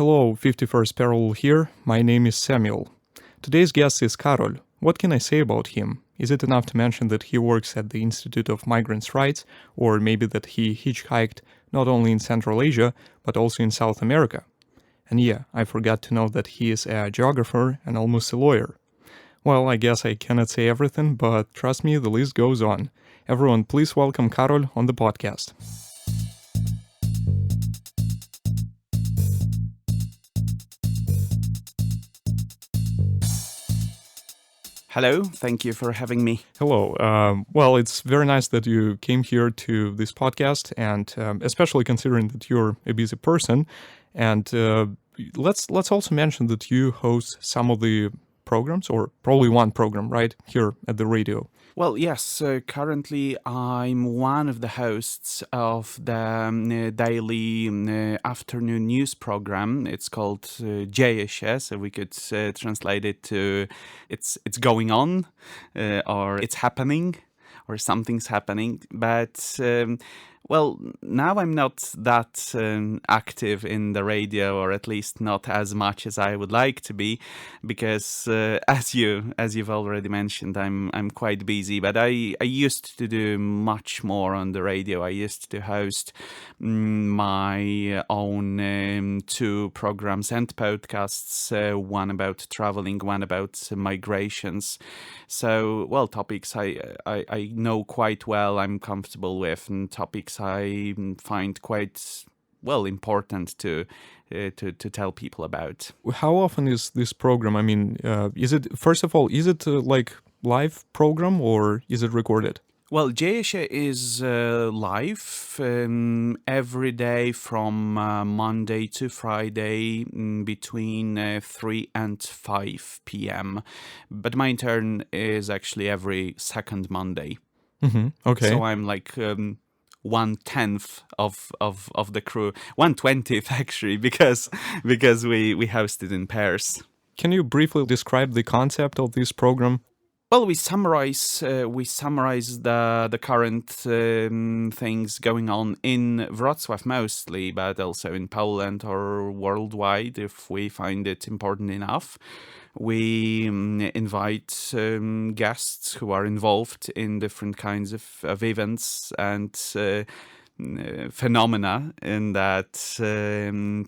Hello, 51st Parallel here. My name is Samuel. Today's guest is Karol. What can I say about him? Is it enough to mention that he works at the Institute of Migrants' Rights, or maybe that he hitchhiked not only in Central Asia, but also in South America? And yeah, I forgot to note that he is a geographer and almost a lawyer. Well, I guess I cannot say everything, but trust me, the list goes on. Everyone, please welcome Karol on the podcast. Hello, thank you for having me. Hello. Well, it's very nice that you came here to this podcast, and especially considering that you're a busy person. And let's also mention that you host some of the programs, or probably one program, right, here at the radio. Well, yes, currently I'm one of the hosts of the daily afternoon news program. It's called Dzieje się, so we could translate it to it's going on, or it's happening, or something's happening. But well, now I'm not that active in the radio, or at least not as much as I would like to be, because as you've already mentioned, I'm quite busy. But I used to do much more on the radio. I used to host my own two programs and podcasts, one about traveling, one about migrations. So, well, topics I know quite well, I'm comfortable with, and topics I find quite well important to tell people about. How often is this program? I mean, is it, first of all, is it like live program or is it recorded? Well, Dzieje się is live every day from Monday to Friday between 3 and 5 p.m. But my turn is actually every second Monday. Mm-hmm. Okay. So I'm like 1/10 of the crew, 1/20th actually, because we host it in pairs. Can you briefly describe the concept of this program? Well, we summarize the current things going on in Wrocław mostly, but also in Poland or worldwide if we find it important enough. We invite guests who are involved in different kinds of events and phenomena that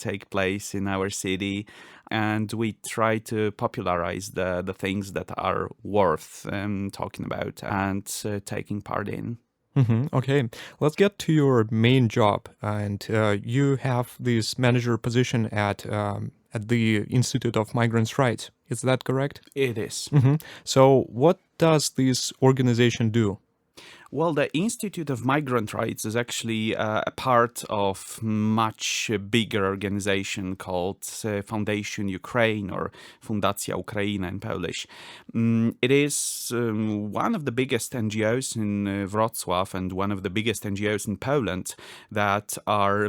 take place in our city, and we try to popularize the things that are worth talking about and taking part in. Mm-hmm. Okay, let's get to your main job. And you have this manager position at the Institute of Migrants' Rights. Is that correct? It is. Mm-hmm. So what does this organization do? Well, the Institute of Migrant Rights is actually a part of much bigger organization called Foundation Ukraine, or Fundacja Ukraina in Polish. It is one of the biggest NGOs in Wrocław and one of the biggest NGOs in Poland that are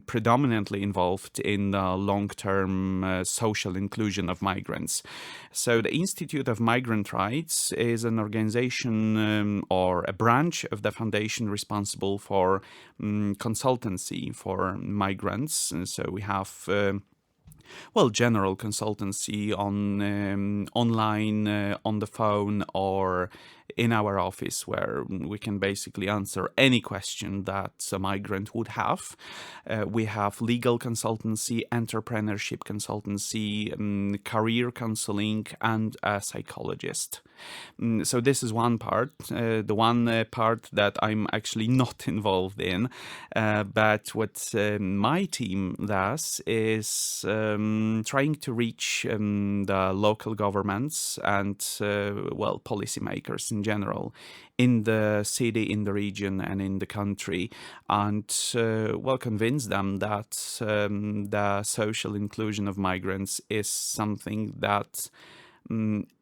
predominantly involved in the long-term social inclusion of migrants. So the Institute of Migrant Rights is an organization or a branch of the foundation responsible for consultancy for migrants. And so we have general consultancy on online, on the phone, or in our office, where we can basically answer any question that a migrant would have. We have legal consultancy, entrepreneurship consultancy, career counseling, and a psychologist. So this is one part, the one part that I'm actually not involved in. But what my team does is trying to reach the local governments and, policymakers in general in the city, in the region, and in the country, and convince them that the social inclusion of migrants is something that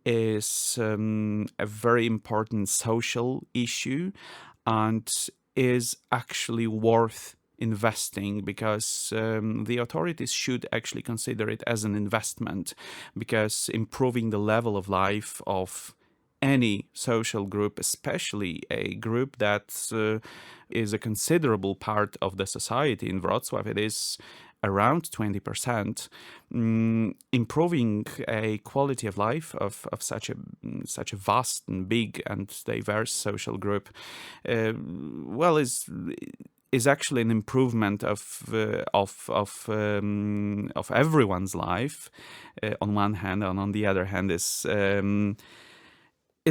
is a very important social issue and is actually worth investing, because the authorities should actually consider it as an investment, because improving the level of life of any social group, especially a group that is a considerable part of the society in Wrocław, it is around 20%, improving a quality of life of such a vast and big and diverse social group, well, is actually an improvement of everyone's life on one hand, and on the other hand is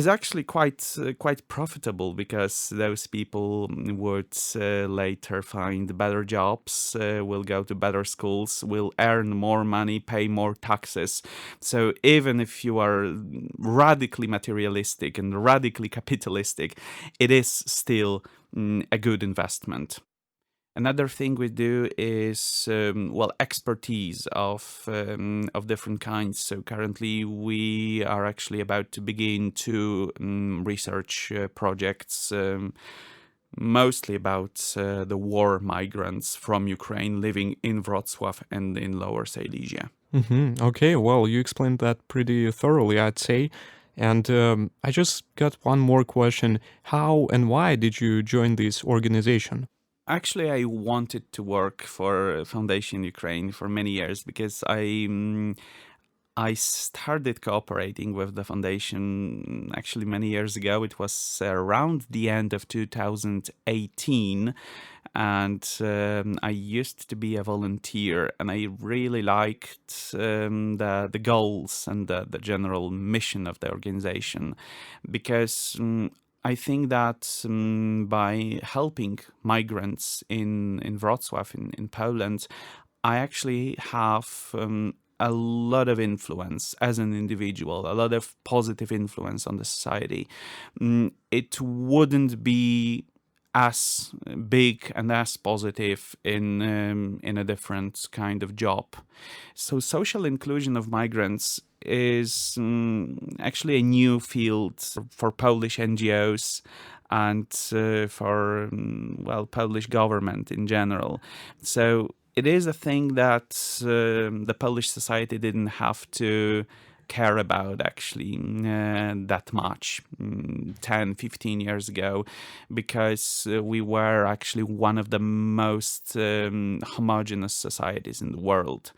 actually quite profitable, because those people would later find better jobs, will go to better schools, will earn more money, pay more taxes. So even if you are radically materialistic and radically capitalistic, it is still a good investment. Another thing we do is expertise of different kinds. So currently we are actually about to begin two research projects, mostly about the war migrants from Ukraine living in Wrocław and in Lower Silesia. Okay, well, you explained that pretty thoroughly, I'd say. And I just got one more question. How and why did you join this organization? Actually, I wanted to work for Foundation Ukraine for many years, because I started cooperating with the foundation actually many years ago. It was around the end of 2018, and I used to be a volunteer, and I really liked the goals and the general mission of the organization, because I think that by helping migrants in Wrocław, in Poland, I actually have a lot of influence as an individual, a lot of positive influence on the society. It wouldn't be as big and as positive in a different kind of job. So social inclusion of migrants is actually a new field for Polish NGOs and for Polish government in general. So it is a thing that the Polish society didn't have to care about actually that much 10, 15 years ago, because we were actually one of the most homogeneous societies in the world.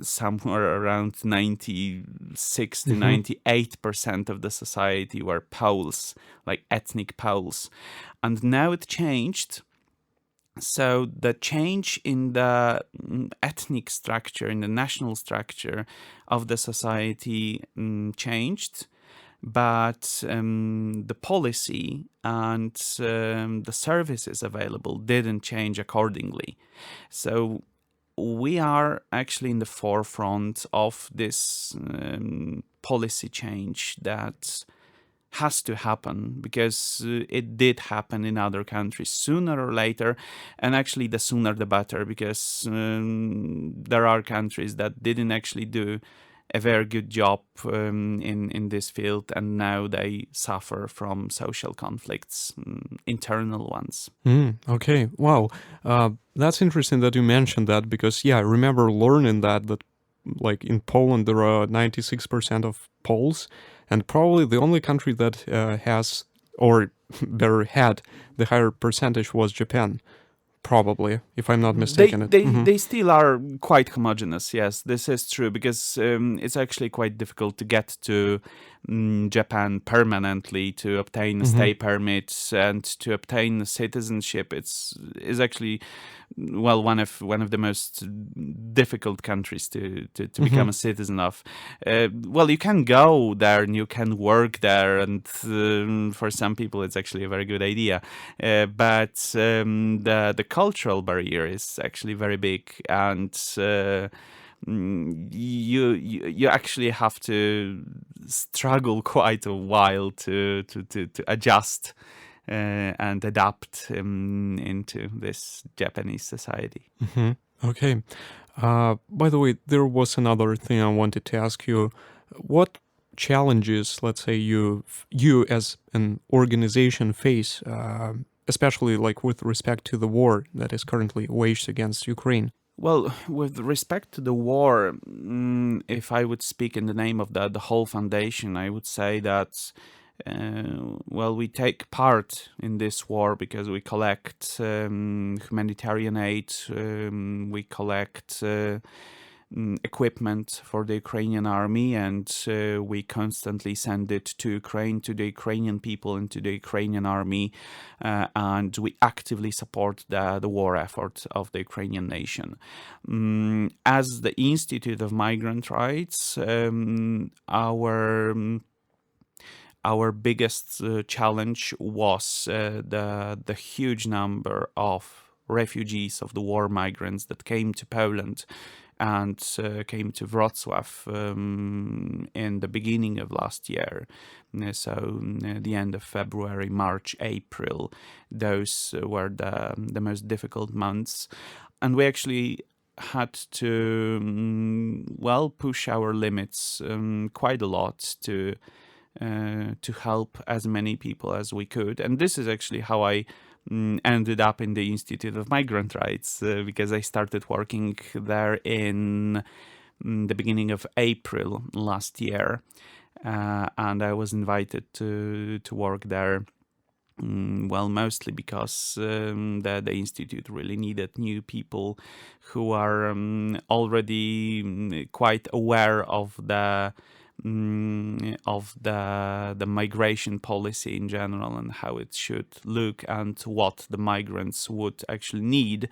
Somewhere around 96 to 98% of the society were Poles, like ethnic Poles. And now it changed. So the change in the ethnic structure, in the national structure of the society changed, but the policy and the services available didn't change accordingly. So we are actually in the forefront of this policy change that has to happen, because it did happen in other countries sooner or later, and actually the sooner the better, because there are countries that didn't actually do a very good job in this field, and now they suffer from social conflicts, internal ones. Okay, wow. That's interesting that you mentioned that, because I remember learning that like in Poland there are 96% of Poles, and probably the only country that has, or better had, the higher percentage was Japan. Probably, if I'm not mistaken. They still are quite homogeneous. Yes, this is true, because it's actually quite difficult to get to Japan permanently, to obtain a stay permit and to obtain citizenship. Is actually one of the most difficult countries to become a citizen of. You can go there and you can work there, and for some people it's actually a very good idea. But the cultural barrier is actually very big, and you actually have to struggle quite a while to adjust and adapt into this Japanese society. Okay. By the way, there was another thing I wanted to ask you. What challenges, let's say, you as an organization face, especially like with respect to the war that is currently waged against Ukraine? Well, with respect to the war, if I would speak in the name of the whole foundation, I would say that well, we take part in this war because we collect humanitarian aid, we collect equipment for the Ukrainian army, and we constantly send it to Ukraine, to the Ukrainian people and to the Ukrainian army, and we actively support the war effort of the Ukrainian nation. As the Institute of Migrant Rights, our biggest challenge was the huge number of refugees, of the war migrants that came to Poland and came to Wrocław in the beginning of last year. So the end of February, March, April, those were the most difficult months. And we actually had to, well, push our limits quite a lot to help as many people as we could. And this is actually how I ended up in the Institute of Migrant Rights, because I started working there in the beginning of April last year, and I was invited to work there. Well, mostly because the institute really needed new people who are already quite aware of the migration policy in general and how it should look and what the migrants would actually need.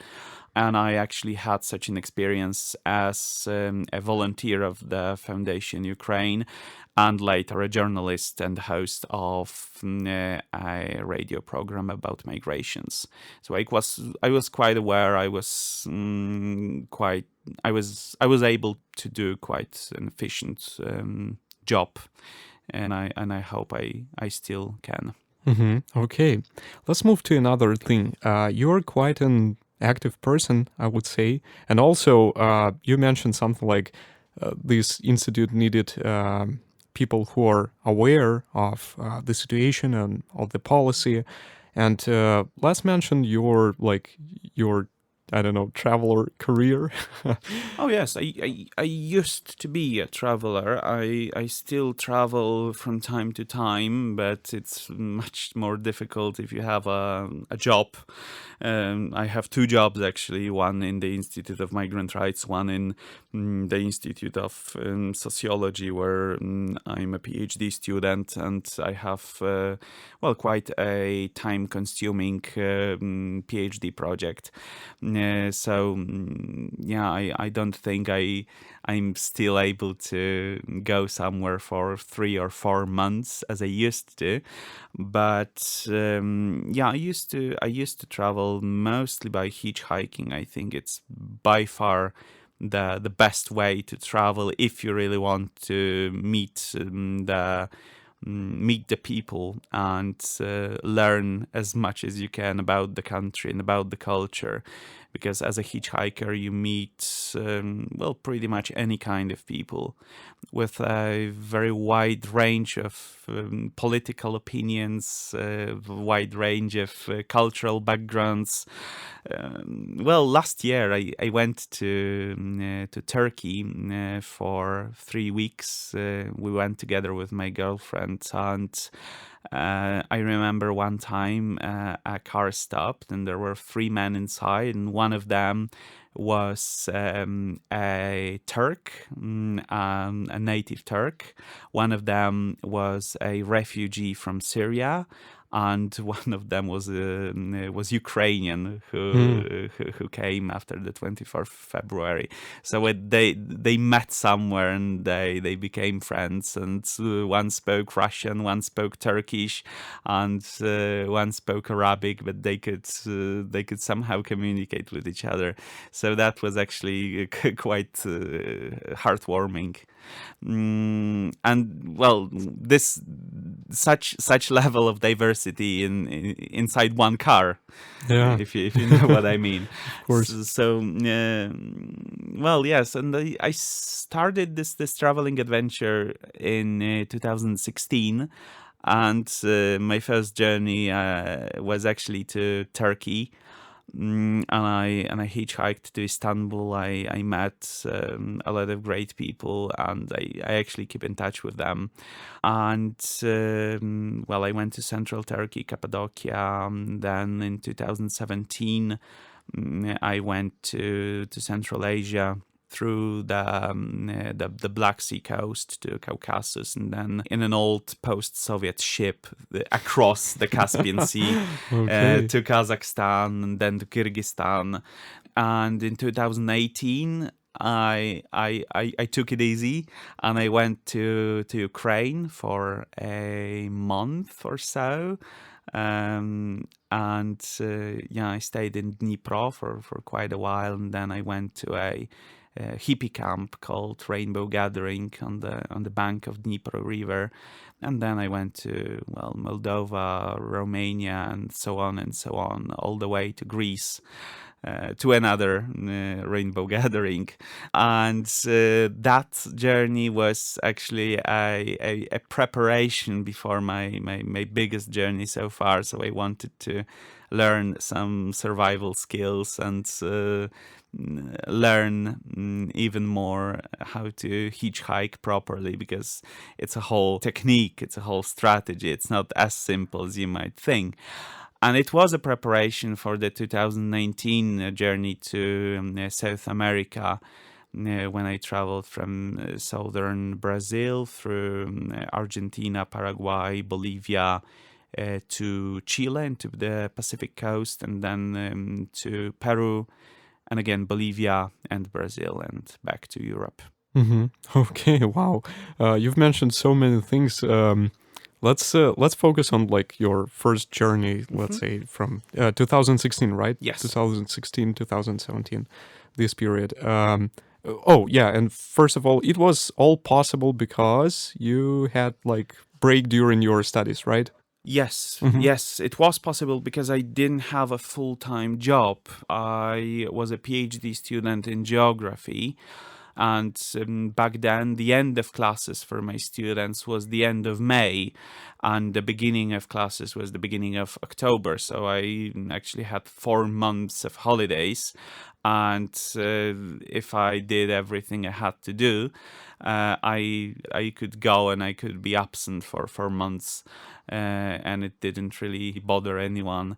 And I actually had such an experience as a volunteer of the Foundation Ukraine, and later a journalist and host of a radio program about migrations. So I was quite aware. I was able to do quite an efficient job, and I hope I still can. Okay, let's move to another thing. You're quite an active person, I would say, and also you mentioned something like this institute needed people who are aware of the situation and of the policy. And let's mention your I don't know, traveler career. Oh yes, I used to be a traveler. I still travel from time to time, but it's much more difficult if you have a job. I have two jobs actually, one in the Institute of Migrant Rights, one in the Institute of Sociology, where I'm a PhD student, and I have, well, quite a time-consuming PhD project. I don't think I'm still able to go somewhere for 3 or 4 months as I used to, but I used to travel mostly by hitchhiking. I think it's by far the best way to travel if you really want to meet the people and learn as much as you can about the country and about the culture. Because as a hitchhiker, you meet, well, pretty much any kind of people with a very wide range of political opinions, wide range of cultural backgrounds. Well, last year I went to Turkey for 3 weeks. We went together with my girlfriend, and I remember one time a car stopped and there were 3 men inside, and one of them was a Turk, a native Turk. One of them was a refugee from Syria, and one of them was Ukrainian who came after the 24th February. So they met somewhere and they became friends. And one spoke Russian, one spoke Turkish, and one spoke Arabic. But they could somehow communicate with each other. So that was actually quite heartwarming. And well, this such level of diversity inside one car, Yeah, if you know what I mean. of course. So well, yes, and I started this traveling adventure in 2016, and my first journey was actually to Turkey. and I hitchhiked to Istanbul. I met a lot of great people, and I actually keep in touch with them. And well, I went to central Turkey, Cappadocia. Then in 2017, I went to Central Asia through the Black Sea coast to Caucasus, and then in an old post-Soviet ship across the Caspian Sea Okay. to Kazakhstan and then to Kyrgyzstan. And in 2018, I took it easy and I went to Ukraine for a month or so. And yeah, I stayed in Dnipro for quite a while, and then I went to a hippie camp called Rainbow Gathering on the bank of Dnipro River, and then I went to Moldova, Romania, and so on, all the way to Greece. To another rainbow gathering, and that journey was actually a preparation before my biggest journey so far. So I wanted to learn some survival skills and learn even more how to hitchhike properly, because it's a whole technique, it's a whole strategy. It's not as simple as you might think. And it was a preparation for the 2019 journey to South America, when I traveled from southern Brazil through Argentina, Paraguay, Bolivia, to Chile and to the Pacific coast, and then to Peru, and again Bolivia and Brazil, and back to Europe. Okay, wow. You've mentioned so many things. Let's focus on like your first journey, let's say from 2016, right? Yes. 2016, 2017, this period. Oh yeah, and first of all, it was all possible because you had like break during your studies, right? Yes, yes, it was possible because I didn't have a full-time job. I was a PhD student in geography, and back then the end of classes for my students was the end of May, and the beginning of classes was the beginning of October. So I actually had 4 months of holidays, and if I did everything I had to do, I could go and I could be absent for months, and it didn't really bother anyone.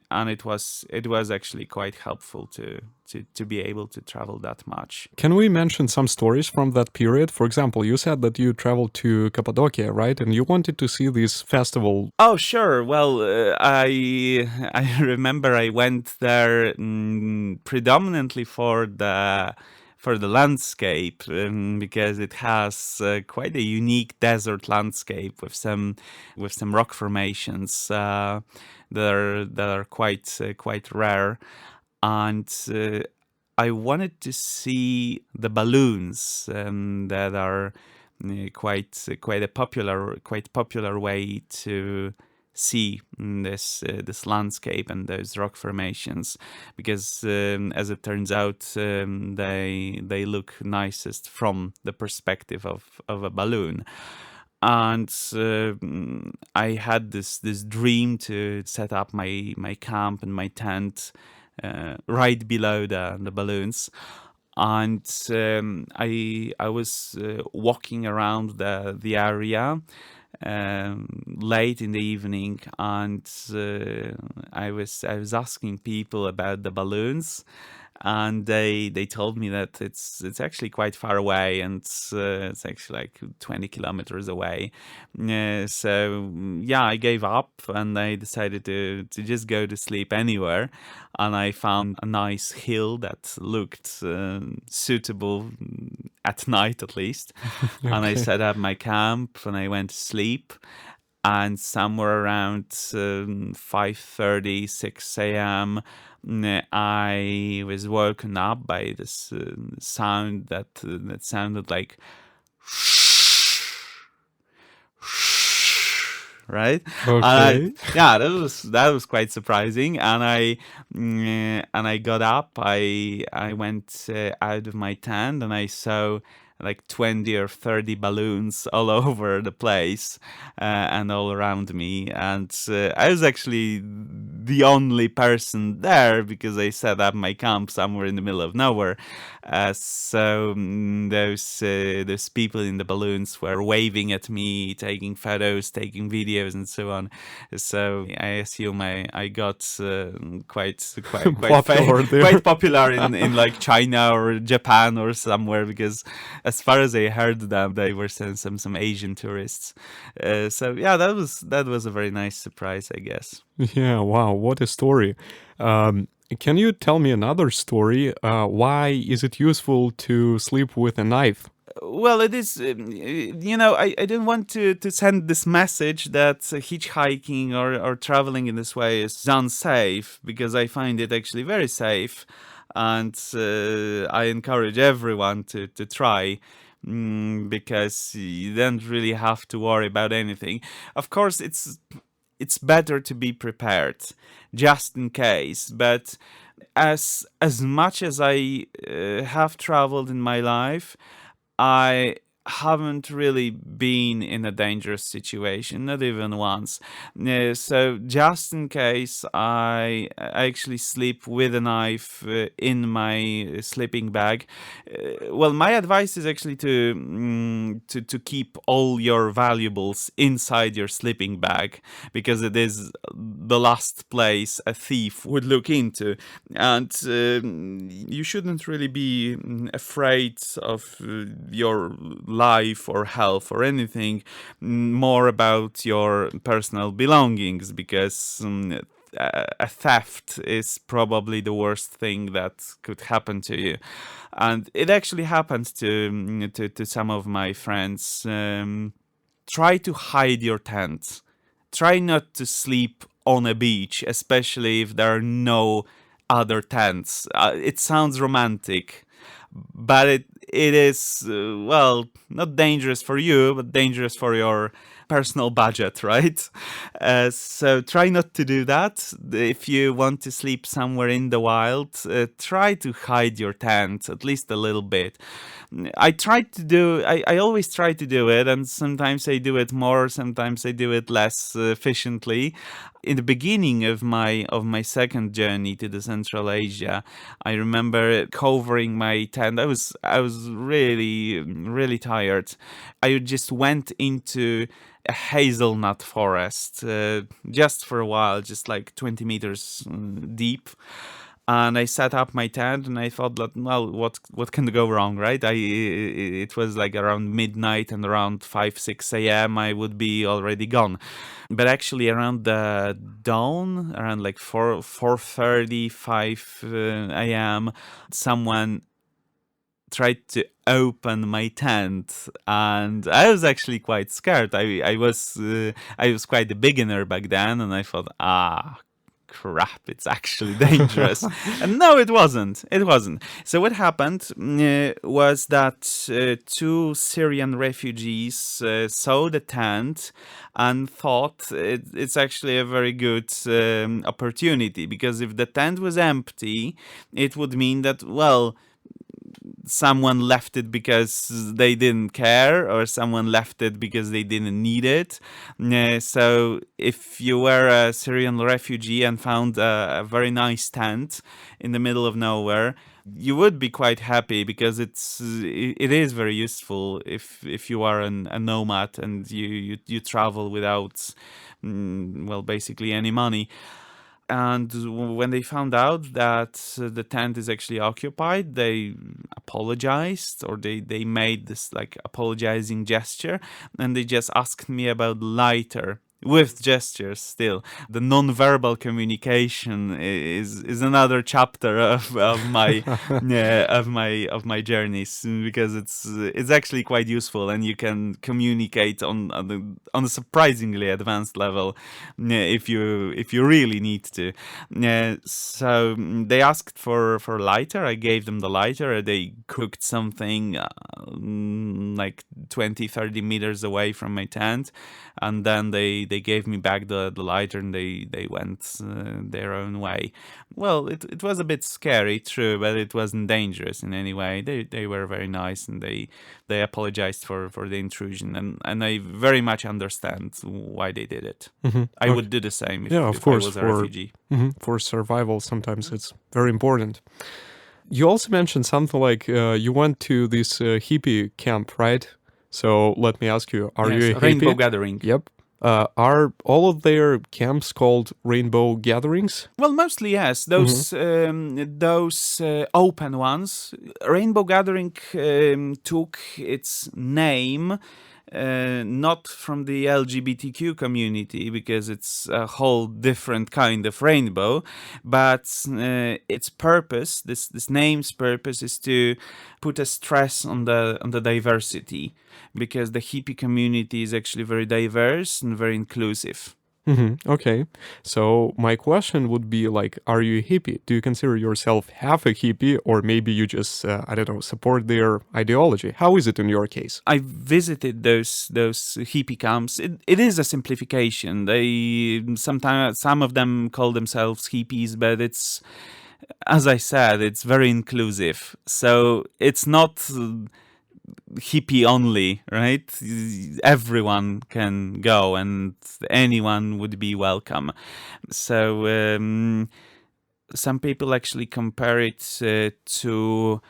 And it was actually quite helpful to be able to travel that much. Can we mention some stories from that period? For example, you said that you traveled to Cappadocia, right? And you wanted to see this festival. Oh, sure. Well, I remember I went there predominantly for the landscape, because it has quite a unique desert landscape with some rock formations that are quite rare, and I wanted to see the balloons that are quite a popular way to see this landscape and those rock formations, because as it turns out, they look nicest from the perspective of a balloon. And I had this dream to set up my camp and my tent right below the balloons. And I was walking around the area late in the evening, and I was asking people about the balloons, and they told me that it's actually quite far away, and it's actually like 20 kilometers away. So yeah, I gave up and I decided to just go to sleep anywhere, and I found a nice hill that looked suitable at night, at least. And I set up my camp and I went to sleep. And somewhere around 5:30, 6 a.m., I was woken up by this sound that sounded like right. Okay. Yeah, that was quite surprising. And I got up. I went out of my tent and I saw like 20 or 30 balloons all over the place and all around me. And I was actually the only person there because I set up my camp somewhere in the middle of nowhere. Those people in the balloons were waving at me, taking photos, taking videos, and so on. So I assume I got Popular there. quite popular in like China or Japan or somewhere, because as far as I heard them, they were some Asian tourists. So yeah, that was a very nice surprise, I guess. Yeah, wow, what a story. Can you tell me another story? Why is it useful to sleep with a knife? Well, it is, I didn't want to send this message that hitchhiking or traveling in this way is unsafe, because I find it actually very safe. And I encourage everyone to try, because you don't really have to worry about anything. Of course, it's better to be prepared just in case, but as much as I have traveled in my life, I haven't really been in a dangerous situation, not even once. So just in case, I actually sleep with a knife in my sleeping bag. Well, my advice is actually to keep all your valuables inside your sleeping bag, because it is the last place a thief would look into. And you shouldn't really be afraid of your life or health or anything, more about your personal belongings, because a theft is probably the worst thing that could happen to you. And it actually happened to some of my friends. Try to hide your tent. Try not to sleep on a beach, especially if there are no other tents. It sounds romantic, but it is, well, not dangerous for you, but dangerous for your personal budget, right? So try not to do that. If you want to sleep somewhere in the wild, try to hide your tent at least a little bit. I always try to do it, and sometimes I do it more, sometimes I do it less efficiently. In the beginning of my second journey to the Central Asia, I remember covering my tent. I was really tired. I just went into a hazelnut forest just for a while, just like 20 meters deep. And I set up my tent, and I thought that, well, what can go wrong, right? It was like around midnight, and around 5-6 a.m. I would be already gone. But actually, around the dawn, around like 4:30, 5 a.m., someone tried to open my tent, and I was actually quite scared. I was quite a beginner back then, and I thought, crap, it's actually dangerous. And no, it wasn't. So what happened was that two Syrian refugees saw the tent and thought it's actually a very good opportunity, because if the tent was empty, it would mean that, well, someone left it because they didn't care, or someone left it because they didn't need it. So if you were a Syrian refugee and found a very nice tent in the middle of nowhere, you would be quite happy, because it is very useful if you are a nomad and you travel without well, basically any money. And when they found out that the tent is actually occupied, they apologized, or they made this like apologizing gesture, and they just asked me about lighter. With gestures still. The non-verbal communication is another chapter of my of my journeys, because it's actually quite useful, and you can communicate on a surprisingly advanced level if you really need to. So they asked for lighter. I gave them the lighter. They cooked something like 20-30 meters away from my tent, and then they they gave me back the lighter, and they went their own way. Well, it was a bit scary, true, but it wasn't dangerous in any way. They were very nice, and they apologized for the intrusion, and I very much understand why they did it. I would do the same if, Yeah, of if course, I was a refugee. For survival, sometimes it's very important. You also mentioned something like you went to this hippie camp, right? So let me ask you, are you a hippie? Rainbow gathering? Yep. Are all of their camps called rainbow gatherings? Well, mostly yes. Those open ones. Rainbow Gathering took its name not from the LGBTQ community, because it's a whole different kind of rainbow, but its purpose, this name's purpose, is to put a stress on the diversity, because the hippie community is actually very diverse and very inclusive. Okay. So my question would be like, are you a hippie? Do you consider yourself half a hippie, or maybe you just, I don't know, support their ideology? How is it in your case? I visited those hippie camps. It is a simplification. They sometimes, some of them call themselves hippies, but it's, as I said, it's very inclusive. So it's not hippie only, right? Everyone can go, and anyone would be welcome. So some people actually compare it to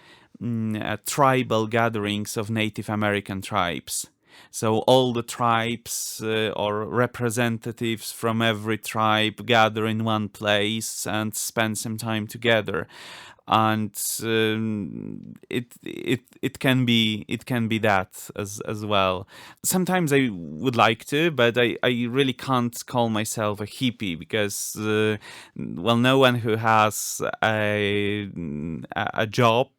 tribal gatherings of Native American tribes. So all the tribes or representatives from every tribe gather in one place and spend some time together. And it can be that as well. Sometimes I would like to, but I really can't call myself a hippie, because no one who has a job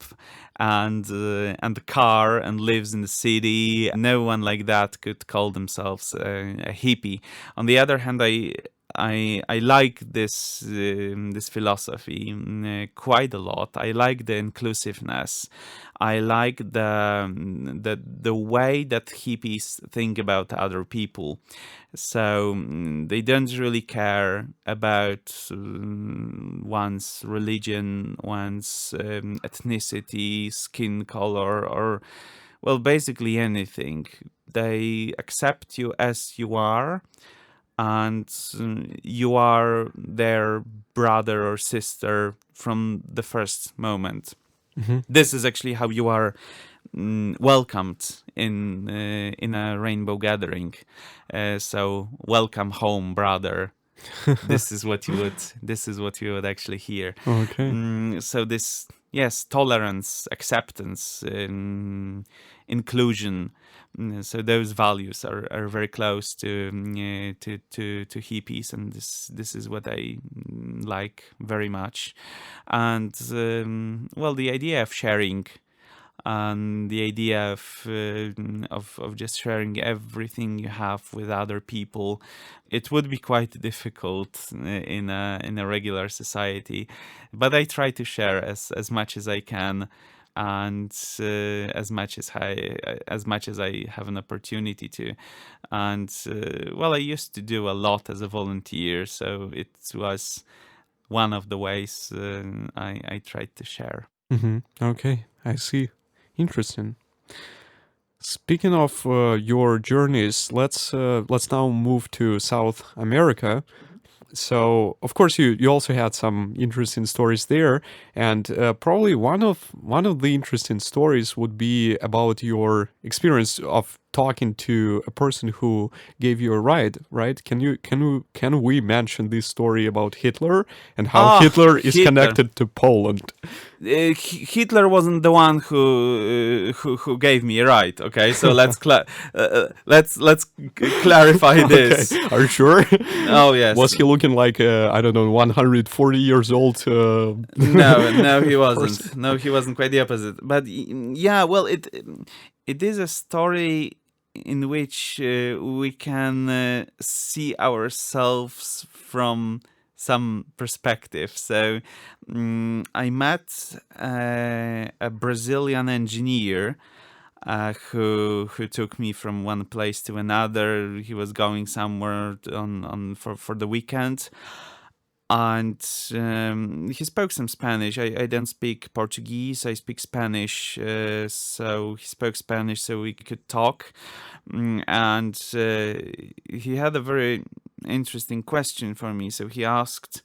and a car and lives in the city, no one like that could call themselves a hippie. On the other hand, I like this philosophy quite a lot. I like the inclusiveness. I like the way that hippies think about other people. So they don't really care about one's religion, one's ethnicity, skin color, or, well, basically anything. They accept you as you are, and you are their brother or sister from the first moment. This is actually how you are welcomed in a rainbow gathering. So welcome home, brother. This is what you would actually hear. Okay. So this, yes, tolerance, acceptance, inclusion. So those values are very close to hippies, and this is what I like very much. And the idea of sharing, and the idea of just sharing everything you have with other people, it would be quite difficult in a regular society. But I try to share as much as I can, and as much as I have an opportunity to. And I used to do a lot as a volunteer, so it was one of the ways I tried to share. Okay, I see. Interesting. Speaking of your journeys, let's now move to South America. So, of course, you also had some interesting stories there, and probably one of the interesting stories would be about your experience of talking to a person who gave you a ride, right? Can we mention this story about Hitler and how Hitler is connected to Poland? Hitler wasn't the one who gave me a ride. Okay, so let's clarify this. Okay. Are you sure? Oh yes. Was he looking like I don't know, 140 years old? No, he wasn't. No, he wasn't. Quite the opposite. But yeah, well, it is a story in which we can see ourselves from some perspective. So I met a Brazilian engineer, who took me from one place to another. He was going somewhere for the weekend, and he spoke some Spanish. I don't speak Portuguese. I speak Spanish, so he spoke Spanish, so we could talk. And he had a very interesting question for me. So he asked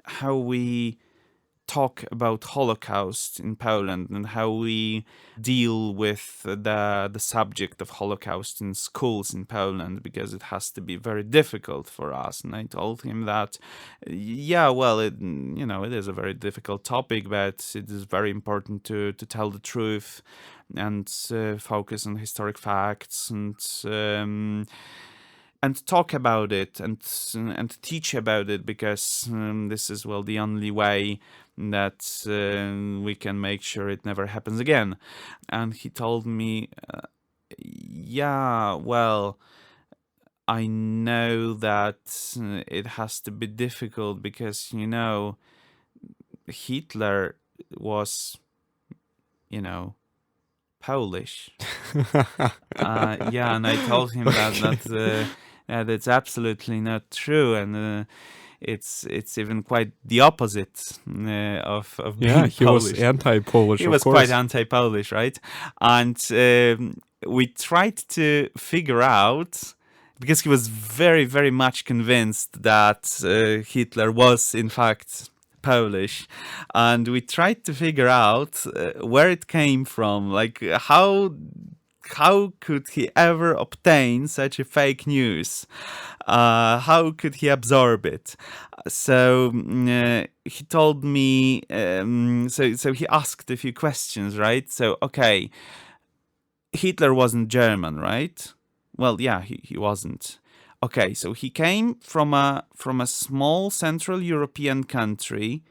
how we talk about Holocaust in Poland and how we deal with the subject of Holocaust in schools in Poland, because it has to be very difficult for us. And I told him that, yeah, well, it is a very difficult topic, but it is very important to tell the truth and focus on historic facts and talk about it and teach about it, because this is, well, the only way that we can make sure it never happens again. And he told me, yeah, well, I know that it has to be difficult because, Hitler was, Polish. Yeah, and I told him that it's absolutely not true, and it's even quite the opposite of being he Polish. was anti-Polish. He was quite anti-Polish, right? And we tried to figure out, because he was very, very much convinced that Hitler was in fact Polish, and we tried to figure out where it came from, like how could he ever obtain such a fake news? How could he absorb it? So he told me. So he asked a few questions, right? So okay, Hitler wasn't German, right? Well, yeah, he wasn't. Okay, so he came from a small Central European country,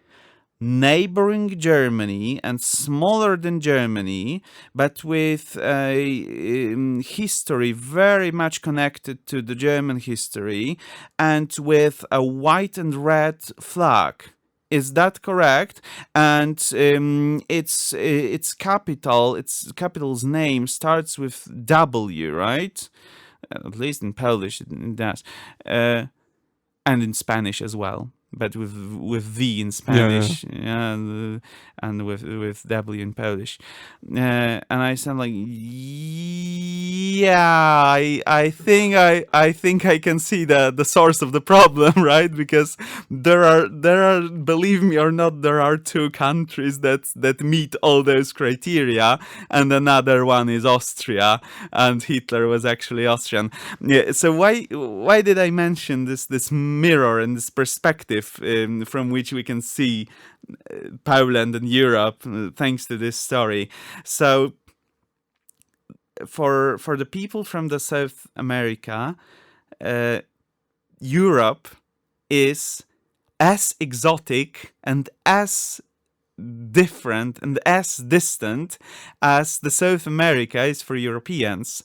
neighboring Germany and smaller than Germany, but with a history very much connected to the German history, and with a white and red flag. Is that correct? And its capital's name starts with W, right? At least in Polish it does, and in Spanish as well, but with V in Spanish, and with W in Polish. And I sound like, yeah, I think I can see the source of the problem, right? Because there are, believe me or not, there are two countries that meet all those criteria, and another one is Austria, and Hitler was actually Austrian. Yeah. So why did I mention this mirror and this perspective from which we can see Poland and Europe thanks to this story? So for the people from the South America, Europe is as exotic and as different and as distant as the South America is for Europeans.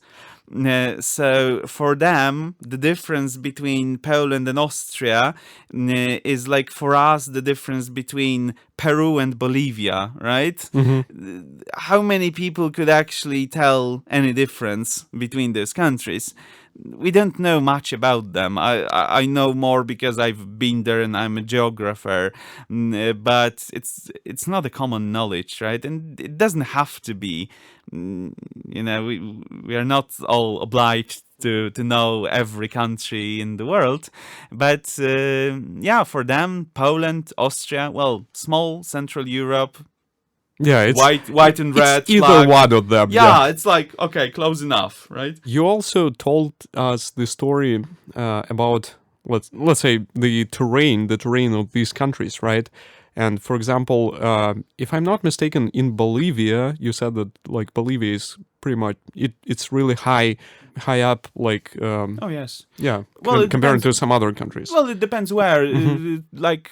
So for them, the difference between Poland and Austria is like for us the difference between Peru and Bolivia, right? Mm-hmm. How many people could actually tell any difference between those countries? We don't know much about them. I know more because I've been there and I'm a geographer, but it's not a common knowledge, right? And it doesn't have to be. We are not all obliged to know every country in the world, but yeah, for them, Poland, Austria, well, small Central Europe. Yeah, it's white and red. It's either flag. one of them. Yeah, it's like, okay, close enough, right? You also told us the story about let's say the terrain of these countries, right? And for example, if I'm not mistaken, in Bolivia, you said that like Bolivia is pretty much it's really high up, like oh yes, yeah. Well, comparing to some other countries. Well, it depends where. Mm-hmm. Like,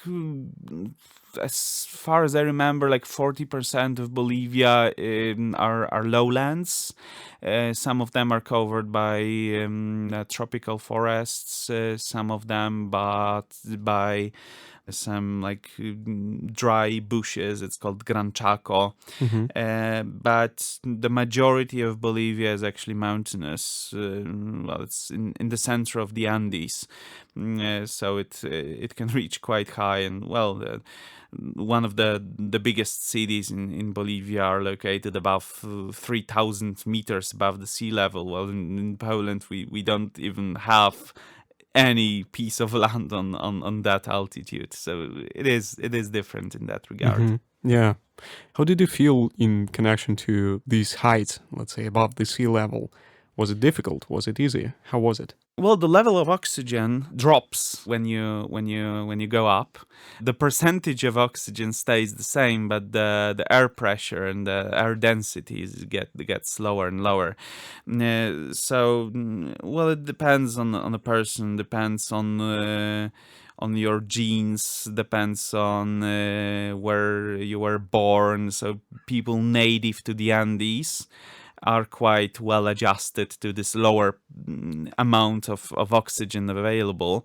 as far as I remember, like 40% of Bolivia are lowlands. Some of them are covered by tropical forests. Some of them, but by some like dry bushes. It's called Gran Chaco. But the majority of Bolivia is actually mountainous. Well, it's in the center of the Andes, so it can reach quite high. And well, one of the biggest cities in Bolivia are located above 3,000 meters above the sea level. Well, in Poland, we don't even have any piece of land on that altitude. So it is different in that regard. Yeah. How did you feel in connection to these heights, let's say above the sea level? Was it difficult? Was it easy? How was it? Well, the level of oxygen drops when you go up. The percentage of oxygen stays the same, but the air pressure and the air densities gets lower and lower. Well, it depends on the person. Depends on your genes, depends on where you were born. So people native to the Andes are quite well adjusted to this lower amount of oxygen available,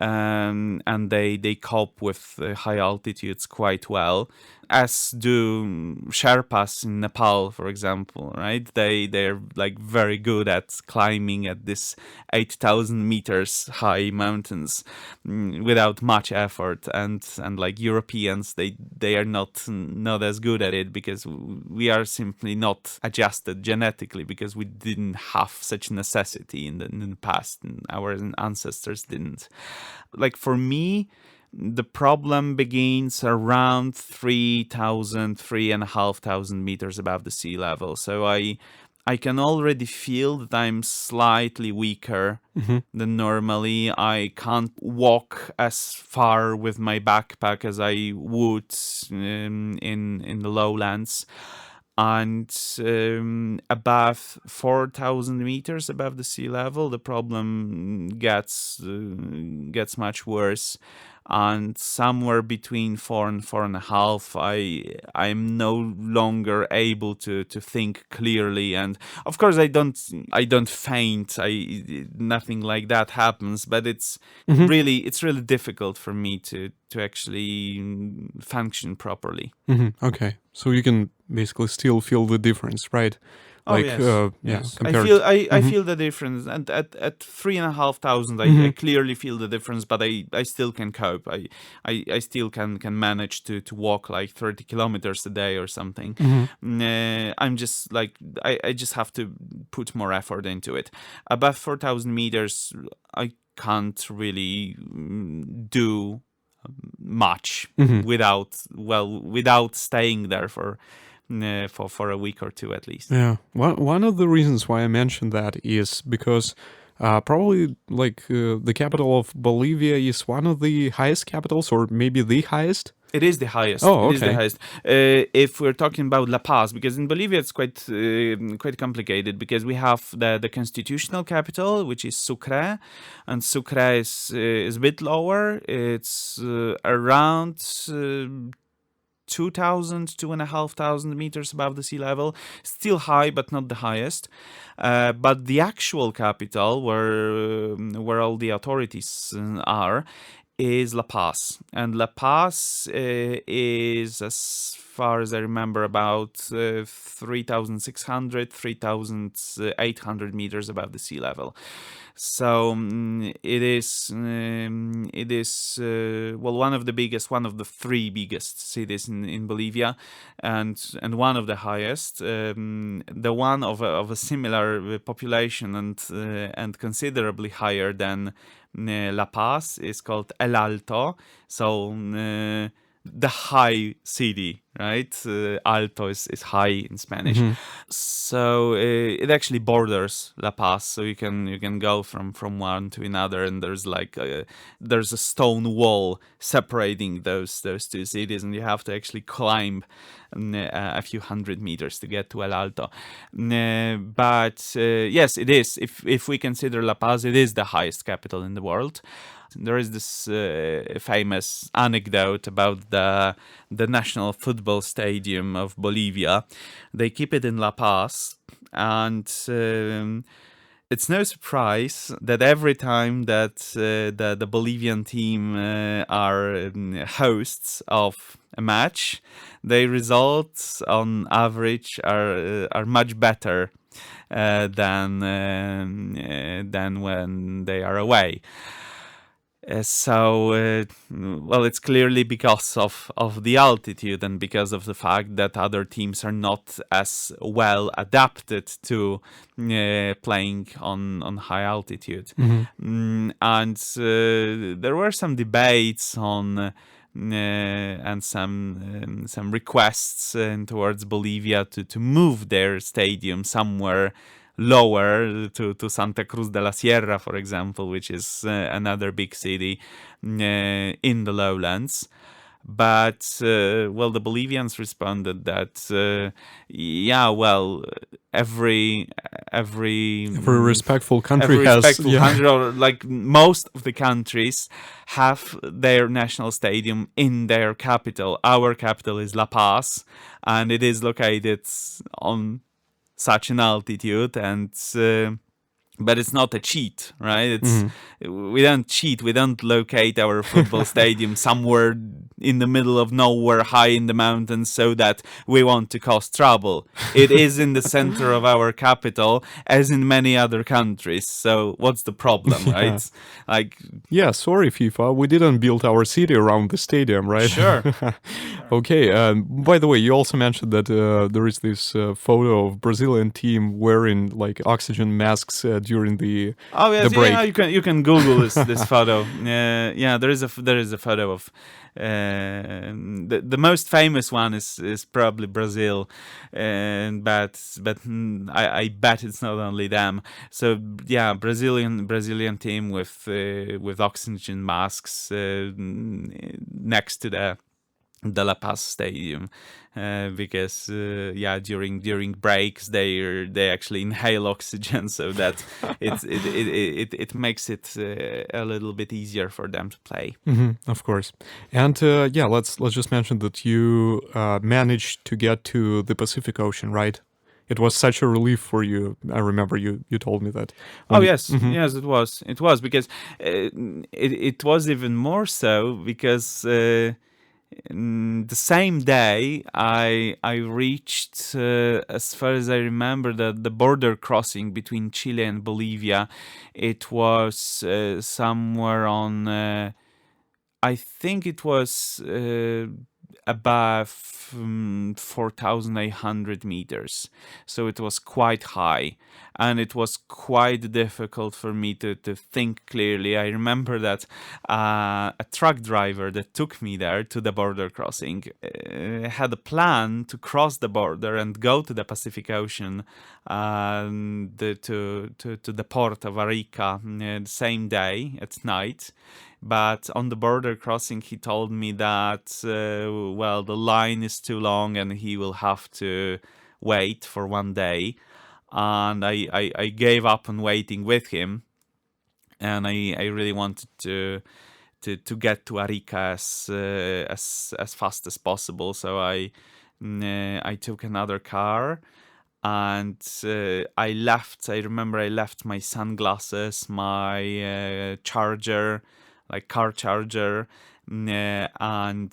and they cope with high altitudes quite well, as do Sherpas in Nepal, for example, right? They're like very good at climbing at this 8,000 meters high mountains without much effort, and like Europeans, they are not as good at it because we are simply not adjusted genetically, because we didn't have such necessity in the past, and our ancestors didn't. Like for me, the problem begins around 3,500 meters above the sea level. So I can already feel that I'm slightly weaker than normally. I can't walk as far with my backpack as I would in the lowlands. And above 4,000 meters above the sea level, the problem gets much worse. And somewhere between 4 and 4.5, I'm no longer able to think clearly. And of course, I don't faint. Nothing like that happens. But it's really difficult for me to actually function properly. Okay, so you can basically still feel the difference, right? Like, yes. compared. I feel the difference, and at 3,500, I clearly feel the difference. But I still can cope. I still can manage to walk like 30 kilometers a day or something. I'm just like I just have to put more effort into it. Above 4,000 meters, I can't really do much without staying there for a week or two at least. Yeah, one of the reasons why I mentioned that is because probably like the capital of Bolivia is one of the highest capitals, or maybe the highest. It is the highest. Oh, okay. It is the highest. If we're talking about La Paz, because in Bolivia it's quite complicated, because we have the constitutional capital, which is Sucre, and Sucre is a bit lower. It's around 2,500 meters above the sea level. Still high, but not the highest. But the actual capital, where all the authorities are, is La Paz. And La Paz is, as far as I remember, about 3,600, 3,800 meters above the sea level. So it is well, one of the three biggest cities in Bolivia, and one of the highest. The one of a similar population and considerably higher than La Paz is called El Alto. So the high city, right? Alto is high in Spanish. So it actually borders La Paz, so you can go from one to another, and there's like there's a stone wall separating those two cities, and you have to actually climb a few hundred meters to get to El Alto. But yes, it is. If we consider La Paz, it is the highest capital in the world. There is this famous anecdote about the national football stadium of Bolivia. They keep it in La Paz, and it's no surprise that every time that the Bolivian team are hosts of a match, their results on average are much better than when they are away. Well, it's clearly because of the altitude and because of the fact that other teams are not as well adapted to playing on high altitude. And there were some debates on and some requests towards Bolivia to move their stadium somewhere lower to Santa Cruz de la Sierra, for example, which is another big city in the lowlands. But well, the Bolivians responded that every respectful country every has respectful country, or like most of the countries, have their national stadium in their capital. Our capital is La Paz, and it is located on such an altitude, and but it's not a cheat, right? We don't cheat. We don't locate our football stadium somewhere in the middle of nowhere, high in the mountains, so that we want to cause trouble. It is in the center of our capital, as in many other countries. So what's the problem, right? Like, yeah, sorry, FIFA, we didn't build our city around the stadium, right? Sure. Okay. By the way, you also mentioned that there is this photo of Brazilian team wearing like oxygen masks during the break. Yeah, you can Google this photo. There is a photo of the most famous one is probably Brazil, but I bet it's not only them. So yeah, Brazilian team with oxygen masks next to the La Paz Stadium, because during breaks they actually inhale oxygen, so that it makes it a little bit easier for them to play. Of course. And let's just mention that you managed to get to the Pacific Ocean, right? It was such a relief for you. I remember you told me that. Yes, yes, it was. It was because it was even more so because the same day I reached, as far as I remember, the border crossing between Chile and Bolivia. It was somewhere on, I think it was above 4,800 meters. So it was quite high, and it was quite difficult for me to think clearly. I remember that a truck driver that took me there to the border crossing had a plan to cross the border and go to the Pacific Ocean, to the port of Arica the same day at night. But on the border crossing, he told me that, the line is too long and he will have to wait for one day. And I gave up on waiting with him. And I really wanted to get to Arica as fast as possible. So I took another car. And I remember I left my sunglasses, my charger, like car charger, and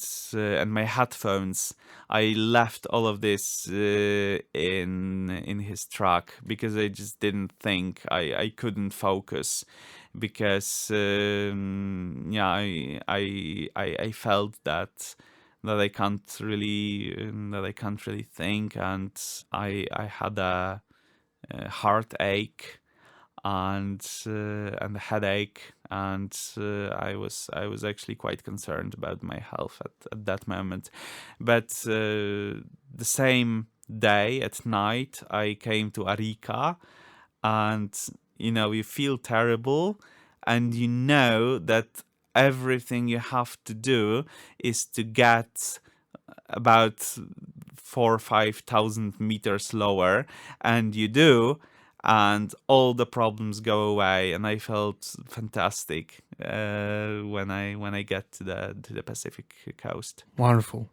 my headphones. I left all of this in his truck because I just didn't think I couldn't focus, because I felt that I can't really think, and I had a heartache and a headache, and I was actually quite concerned about my health at that moment. But the same day at night I came to Arica, and you feel terrible, and you know that everything you have to do is to get about 4,000 or 5,000 meters lower, and you do, and all the problems go away, and I felt fantastic when I get to the Pacific coast. Wonderful.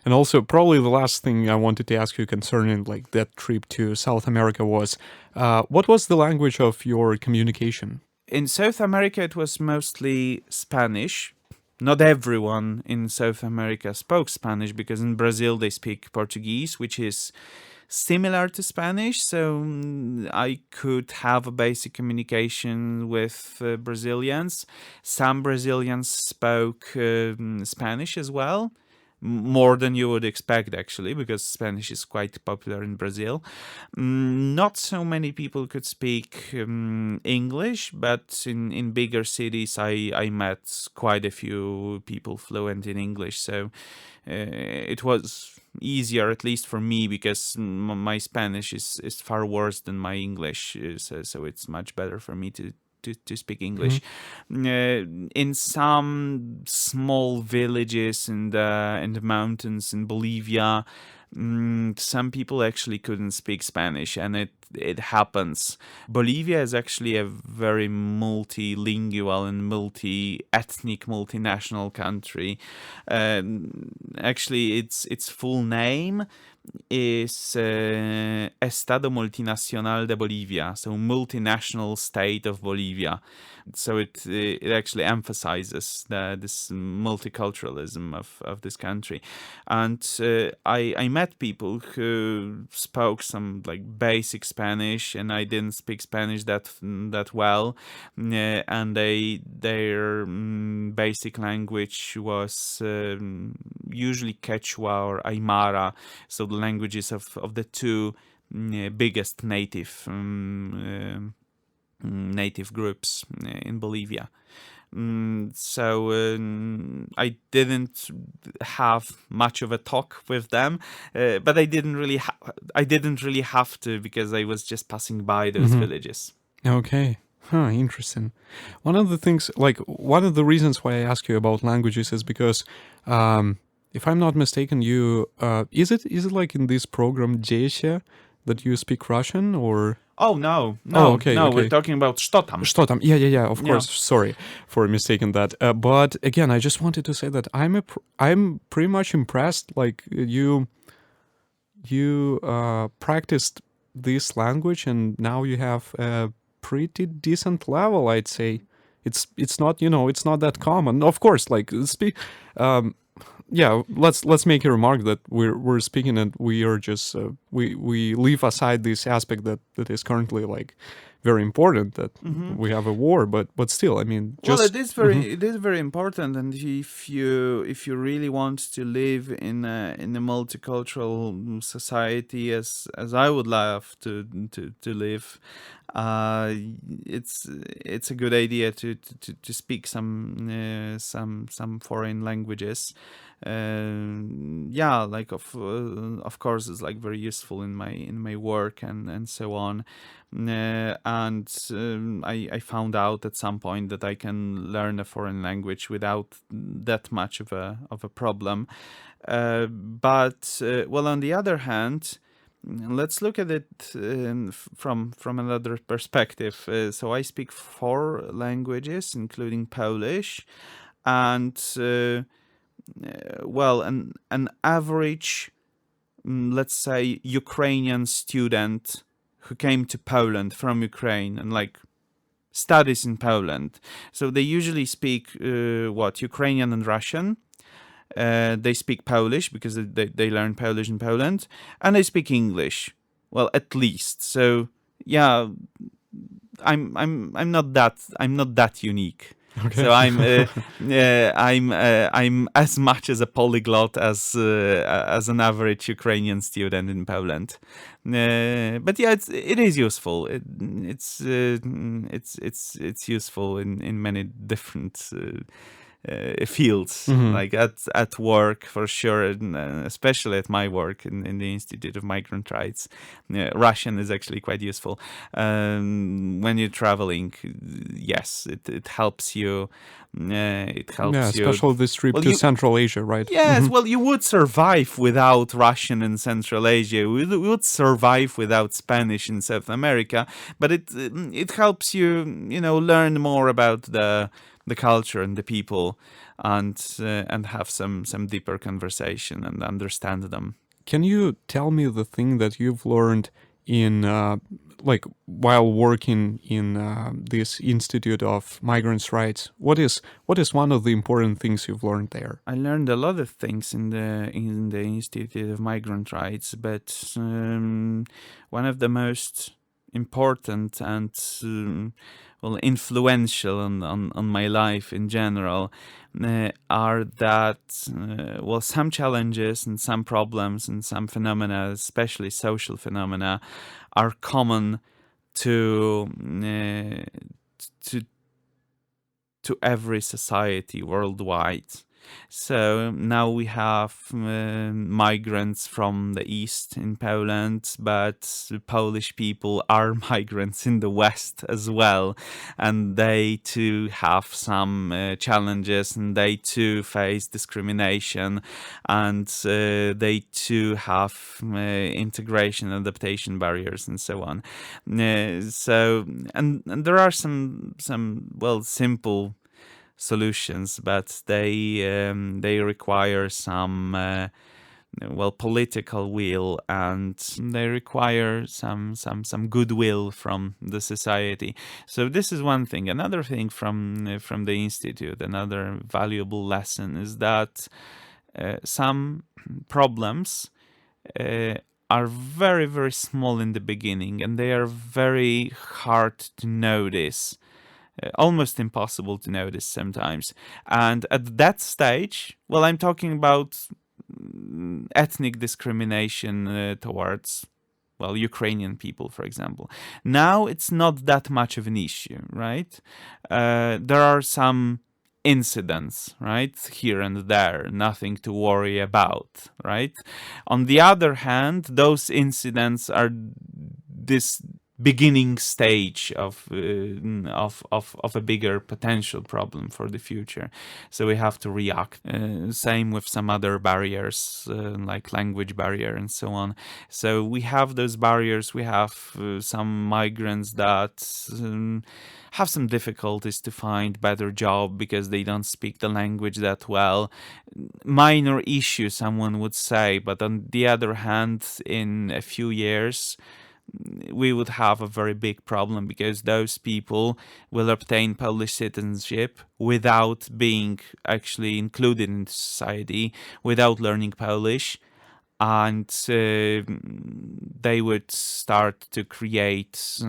And also, probably the last thing I wanted to ask you concerning like that trip to South America was, what was the language of your communication? In South America, it was mostly Spanish. Not everyone in South America spoke Spanish, because in Brazil they speak Portuguese, which is similar to Spanish. So I could have a basic communication with Brazilians. Some Brazilians spoke Spanish as well, more than you would expect, actually, because Spanish is quite popular in Brazil. Not so many people could speak English, but in bigger cities, I met quite a few people fluent in English. So it was easier, at least for me, because my Spanish is far worse than my English, so it's much better for me to speak English. In some small villages in the mountains in Bolivia, some people actually couldn't speak Spanish, and it happens. Bolivia is actually a very multilingual and multi-ethnic, multinational country. Actually, its full name is Estado Multinacional de Bolivia, so multinational state of Bolivia. So it actually emphasizes this multiculturalism of this country. And I met people who spoke some like basic Spanish, and I didn't speak Spanish that well, and their basic language was usually Quechua or Aymara, so the languages of the two biggest native groups in Bolivia. So I didn't have much of a talk with them, but I didn't really have to, because I was just passing by those villages. Okay. Huh, interesting. One of the reasons why I ask you about languages is because, if I'm not mistaken, you is it like in this program Dziesia that you speak Russian, or? Oh, no. Okay. We're talking about Что там. Что там? Yeah, of course. Sorry for mistaking that. But again, I just wanted to say that I'm pretty much impressed. Like you practiced this language, and now you have a pretty decent level, I'd say. It's not it's not that common. Of course, like yeah, let's make a remark that we're speaking, and we are just we leave aside this aspect that is currently like very important, that we have a war, but still, I mean, just well, it is very important, and if you really want to live in a multicultural society, as I would love to live, it's a good idea to speak some foreign languages. Yeah, like of course, it's like very useful in my work and so on. And I found out at some point that I can learn a foreign language without that much of a problem. But well, on the other hand, let's look at it from another perspective. So I speak 4 languages, including Polish, and well, an average, let's say, Ukrainian student who came to Poland from Ukraine and like studies in Poland. So they usually speak Ukrainian and Russian. They speak Polish because they learn Polish in Poland, and they speak English. Well, at least. So yeah, I'm not that unique. okay. So I'm as much as a polyglot as an average Ukrainian student in Poland. But yeah, it is useful. It's useful in many different fields, like at work for sure, and especially at my work in the Institute of Migrant Rights. Russian is actually quite useful when you're traveling. Yes, it helps you. It helps you. Especially this trip to Central Asia, right? Yes, well, you would survive without Russian in Central Asia. We would survive without Spanish in South America, but it helps you, learn more about the culture and the people, and have some deeper conversation and understand them. Can you tell me the thing that you've learned in while working in this Institute of Migrants' Rights? What is one of the important things you've learned there? I learned a lot of things in the Institute of Migrant Rights, but one of the most important and influential on my life in general are that some challenges and some problems and some phenomena, especially social phenomena, are common to every society worldwide. So now we have migrants from the east in Poland, but Polish people are migrants in the west as well, and they too have some challenges, and they too face discrimination, and they too have integration, adaptation barriers, and so on. So there are some simple solutions, but they require some political will, and they require some goodwill from the society. So this is one thing. Another thing from the institute, another valuable lesson, is that some problems are very, very small in the beginning, and they are very hard to notice. Almost impossible to notice sometimes. And at that stage, I'm talking about ethnic discrimination towards, Ukrainian people, for example. Now it's not that much of an issue, right? There are some incidents, right, here and there, nothing to worry about, right? On the other hand, those incidents are this beginning stage of a bigger potential problem for the future. So we have to react. Same with some other barriers, like language barrier and so on. So we have those barriers. We have some migrants that have some difficulties to find better job because they don't speak the language that well. Minor issue, someone would say, but on the other hand, in a few years, we would have a very big problem, because those people will obtain Polish citizenship without being actually included in society, without learning Polish, and they would start to create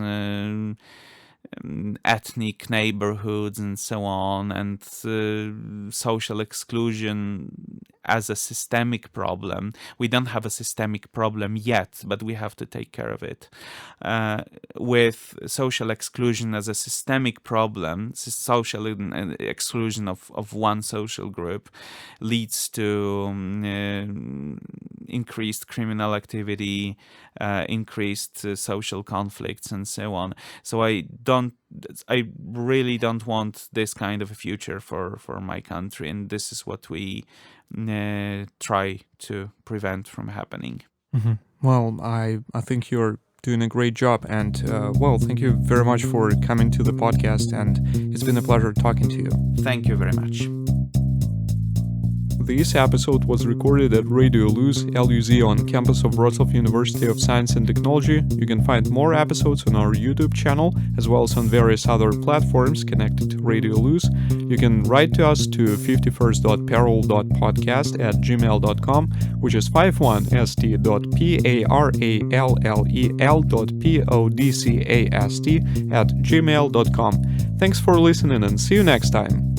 ethnic neighborhoods and so on, and social exclusion as a systemic problem. We don't have a systemic problem yet, but we have to take care of it. With social exclusion as a systemic problem, social exclusion of one social group leads to increased criminal activity, increased social conflicts, and so on. So I really don't want this kind of a future for my country, and this is what we try to prevent from happening. Mm-hmm. Well, I think you're doing a great job, and thank you very much for coming to the podcast, and it's been a pleasure talking to you. Thank you very much. This episode was recorded at Radio Luz, LUZ, on campus of Wrocław University of Science and Technology. You can find more episodes on our YouTube channel, as well as on various other platforms connected to Radio Luz. You can write to us to 51st.parallel.podcast@gmail.com, which is 51st.parallel.podcast@gmail.com. Thanks for listening, and see you next time.